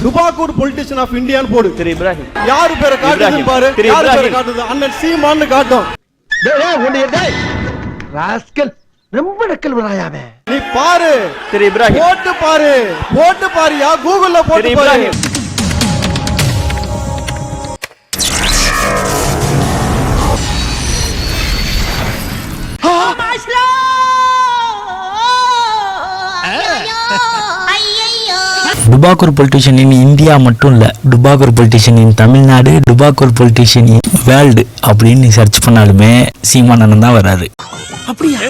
துபாக்கூர் politician of இந்தியான்னு போடு. திரு இப்ராஹிம் யாரு பேரை காட்டுதுன்னு பாரு. யாரு பேரை காட்டுது? அண்ணன் சீமான்னு காட்டும். ரொம்ப நக்கல் விடாயாவே. நீ பாரு திரு இப்ராஹிம், போட்டு பாருயா, கூகுள்ல போட்டு பாரு. டுபாக்கூர் பொலிட்டிஷியன் இன் இந்தியா மட்டும் இல்லை, டுபாக்கூர் பொலிட்டிஷியன் இன் தமிழ்நாடு, டுபாக்கூர் பொலிட்டிஷியன் இன் வேர்ல்டு அப்படின்னு சர்ச் பண்ணாலுமே சீமான் அண்ணன் தான் வராது. அப்படியா?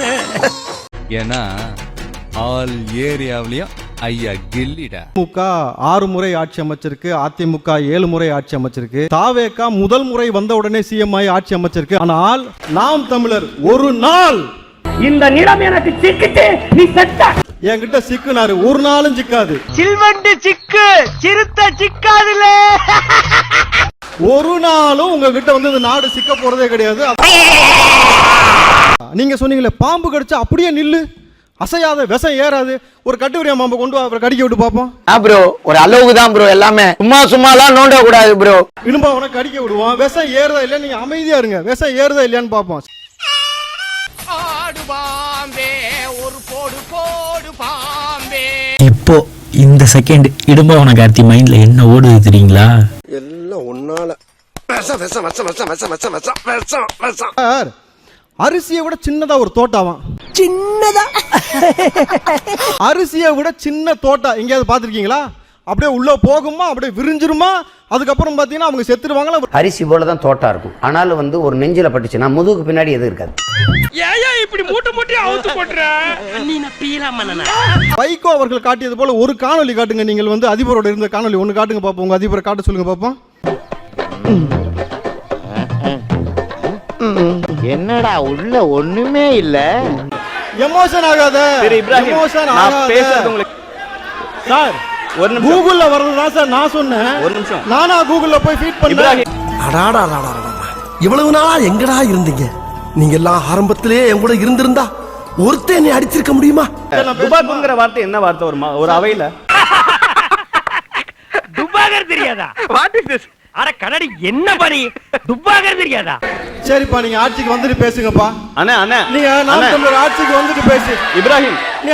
ஏன்னா ஆல் ஏரியாவிலையும் ஐயா கில்லிடா. திமுக 6 முறை ஆட்சி அமைச்சிருக்கு, அதிமுக 7 முறை ஆட்சி அமைச்சிருக்கு, தாவேகா முதல் முறை வந்த உடனே சிஎம் ஆகி ஆட்சி அமைச்சிருக்கு. ஆனால் நாம் தமிழர் ஒரு நாள் இந்த நிலம் எனக்கு சிக்கிட்டு நீ செத்த. என்கிட்ட சிக்குனாரு, ஒரு நாளும் சிக்காது. சில்வண்டு சிக்கு சிறுத்த சிக்காதுல. ஒரு நாளும் உங்ககிட்ட வந்து இந்த நாடு சிக்க போறதே கிடையாது. நீங்க சொன்னீங்களே பாம்பு கடிச்சா அப்படியே நில்லு, அசையாத, விஷம் ஏறாது. ஒரு கட்டுவரியா பாம்பை கொண்டு அப்புறம் கடிக்க விட்டு பாப்போம். ப்ரோ ஒரு அளவுக்கு தான் ப்ரோ, எல்லாமே சும்மாலாம் நோண்ட கூடாது ப்ரோ. இனும்பா அவனை கடிக்க விடுவான். விஷம் ஏறுதா இல்லையா, நீங்க அமைதியா இருங்க. விஷம் ஏறுதா இல்லையான்னு பாப்போம். இப்போ இந்த செகண்ட் இடும்பவன கார்த்தி மைண்ட்ல என்ன ஓடுது தெரியுங்களா? எல்லாம் ஒன்னால சார், அரிசியை விட சின்னதா ஒரு தோட்டாவான். சின்னதா அரிசியை விட சின்ன தோட்டா எங்கேயாவது பாத்திருக்கீங்களா? அப்படியே உள்ள போகுமா, அப்படியே விரிஞ்சிருமா, அதுக்கப்புறம் பாத்தீங்கன்னா அவங்க செத்துருவாங்களா. அரிசி போலதான் தோட்டா இருக்கும், ஆனாலும் ஒரு நெஞ்சில பட்டுச்சுன்னா முதுகுக்கு பின்னாடி எதுவும் இருக்காது. வைகோ அவர்கள் காட்டியது போல ஒரு காணொலி காட்டுங்க. நீங்கள் வந்து அதிபரோட இருந்த காணொலி ஒண்ணு காட்டுங்க பாப்போம். உங்க அதிபரை காட்ட சொல்லுங்க பாப்போம். என்னடா உள்ள ஒண்ணுமே இல்ல. எமோஷன் ஆகாத. திரு இப்ராஹிம், எமோஷன் நான் ஆகாத. பேசுறது உங்களுக்கு சார் ஒரு நிமிஷம். கூகுள்ல வரதுதான் சார் நான் சொன்னேன். ஒரு நிமிஷம். நானா கூகுள்ல போய் ஃபீட் பண்ணேன். இப்ராஹிம், இவ்வளவு நாளா எங்கடா இருந்தீங்க? நீங்க எல்லாம் ஆரம்பத்திலேயே என் கூட இருந்திருந்தா ஒருத்தன் என்னை அடிச்சிருக்க முடியுமா? துபாக்குங்கிற வார்த்தை என்ன வார்த்தை வருமா ஒரு அவையில? துப்பாகர் தெரியாதா? What is this? அட கண்ணாடி என்ன பணி? துப்பாகர் தெரியாதா? சரிப்பா, நீங்க ஆட்சிக்கு வந்துட்டு பேசுங்கப்பா. அண்ணா அண்ணா நீங்க நாம் தமிழர் ஆட்சிக்கு வந்துட்டு பேசு. இப்ராஹிம், நீ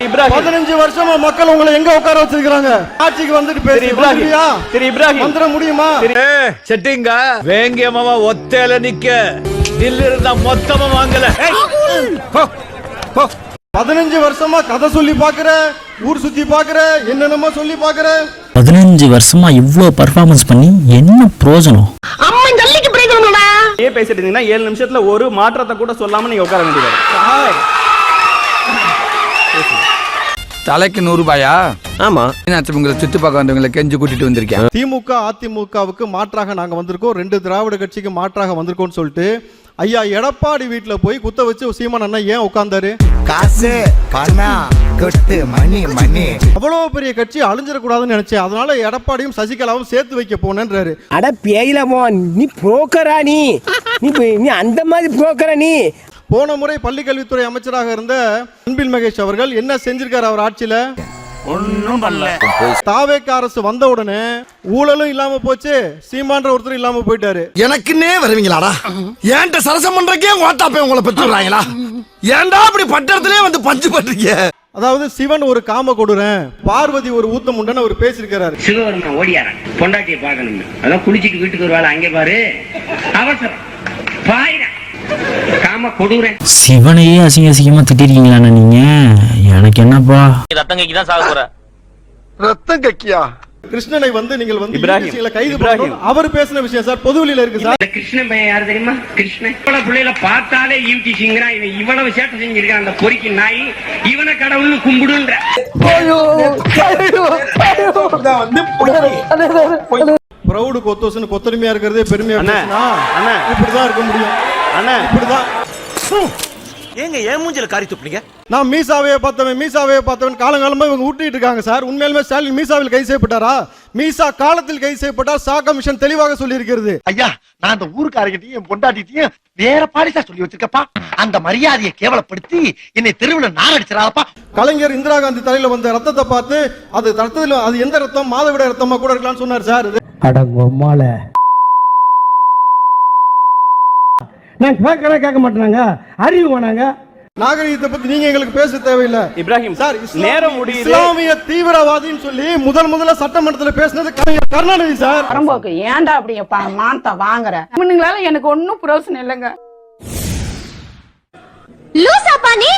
இப்ராஹிம் 15 வருஷமா மக்கள் உங்களை எங்க உட்கார வச்சிருக்காங்க? ஆட்சிக்கு வந்துட்டு பேசு. திரு இப்ராஹிம், திரு இப்ராஹிம் வந்துட முடியுமா? செட்டிங்க வேங்கியமாவா ஒத்தையில நிக்க நில்லிருந்தா மொத்தமா வாங்கல. 15 வருஷமா கதை சொல்லி பாக்குற, ஊர் சுத்தி பாக்குற, என்னென்னமோ சொல்லி பாக்குற. 15 வருஷமா இவ்வளோ பர்ஃபார்மன்ஸ் பண்ணி என்ன பிரயோஜனம்? ஏன் பேசிட்டு இருந்தீங்கன்னா 7 நிமிஷத்துல ஒரு மாற்றத்தை கூட சொல்லாம நீங்க உட்கார வேண்டியது. தலைக்கு 100 ரூபாயா? ஆமா, உங்களை சுத்தி பார்க்க வந்தவங்களை கெஞ்சு கூட்டிட்டு வந்திருக்கேன். திமுக அதிமுகவுக்கு மாற்றாக நாங்க வந்திருக்கோம், 2 திராவிட கட்சிக்கு மாற்றாக வந்திருக்கோம்னு சொல்லிட்டு ஐயா எடப்பாடி வீட்டுல போய் குத்த வச்சு சீமான் அண்ணா ஏன் உட்கார்ந்தாரு? காசு பணம் கொட்டு மணி மணி. அவ்வளவு பெரிய கட்சி அழிஞ்சிடக்கூடாதுன்னு நினைச்சேன். அதனால எடப்பாடியும் சசிகலாவும் சேர்த்து வைக்க போனேன்றாரு. அட பேயிலமோ, நீ புரோக்கரா? நீ அந்த மாதிரி புரோக்கரா? நீ போன முறை பள்ளிக்கல்வித்துறை அமைச்சராக இருந்த அன்பில் மகேஷ் அவர்கள் என்ன செஞ்சிருக்காரு அவர் ஆட்சியில? ஒண்ணும் பண்ணல. தாவேக்கா அரசு வந்த உடனே ஊழலும் இல்லாம போச்சு, சீமான்ற ஒருத்தர் இல்லாம போயிட்டாரு. எனக்குன்னே வருவீங்களாடா? ஏன்ட்ட சரசம் பண்றக்கே ஓட்டாப்பே உங்களை பெற்றுறாங்களா? ஏன்டா அப்படி பட்டத்திலே வந்து பஞ்சு பண்றீங்க? அதாவது சிவன் ஒரு காம கொடுறேன், பார்வதி ஒரு ஊத்தம் உண்டுன்னு அவர் பேசியிருக்கிறாரு. சிவபெருமான் ஓடியாரன் பொண்டாட்டியை பார்க்கணும், அதான் குளிச்சுட்டு வீட்டுக்கு வருவாள், அங்கே பாரு அவசரம் பாயிர காம கொடுறேன். சிவனையே அசிங்கமா திட்டிருக்கீங்களா நீங்க? எனக்கு என்னப்பா ரத்தம் கக்கி தான் சாக போற. ரத்தம் கக்கியா? கிருஷ்ணனை வந்து நீங்கள் வந்து இப்ராஹிம், கைது இப்ராஹிம் பண்ணணும். அவர் பேசின விஷயம் சார் பொதுவெளியில இருக்கு சார். கிருஷ்ணன் பையன் யாரு தெரியுமா? கிருஷ்ணன் பிள்ளைகளை பார்த்தாலே ஈவ்டி சிங்கிறான். இவன் இவ்வளவு சேட்டை செஞ்சிருக்கான் அந்த பொறிக்கு நாய். இவனை கடவுள்னு கும்பிடுன்ற பிரௌடு கொத்தோசன் கொத்தடிமையா இருக்கிறதே பெருமையா பேசினா அண்ணா இப்படிதான் இருக்க முடியும். அண்ணா இப்படிதான். ஏங்க ஏன் மூஞ்சில காரி துப்புனீங்க? நான் மீசாவையே பார்த்தவன் காலங்காலமா இவங்க ஊட்டிட்டு இருக்காங்க சார். உண்மையிலுமே ஸ்டாலின் மீசாவில் கைது செய்யப்பட்டாரா? மீசா காலத்தில் கைது செய்யப்பட்டார். சா கமிஷன் தெளிவாக சொல்லி இருக்கிறது. ஐயா, நான் அந்த ஊருக்காரகிட்டையும் பொண்டாட்டிட்டையும் வேற பாடிசா சொல்லி வச்சிருக்கப்பா அந்த மரியாதையை கேவலப்படுத்தி என்னை தெருவுல நாரடிச்சிடாதப்பா. கலைஞர் இந்திரா காந்தி தலையில வந்த ரத்தத்தை பார்த்து அது ரத்தத்துல அது எந்த ரத்தம் மாதவிட ரத்தமா கூட இருக்கலாம்னு சொன்னார் சார். அடங்கொம்மால நான் கேட்க மாட்டேனாங்க, அறிவு வேணாங்க. நாகரிகத்தை பத்தி நீங்க எங்களுக்கு பேச தேவையில்லை. இப்ராஹிம் சார், நேரம் முடியுது. இஸ்லாமிய தீவிரவாதின்னு சொல்லி முதல்ல சட்டமன்றத்தில் பேசினது கலைஞர் கருணாநிதி சார். பரம்போக்கு ஏன்டா அப்படி மானத்தை வாங்குற? இவனுங்களால எனக்கு ஒன்னும் பிரயோசனம் இல்லைங்க. லூசா பாணி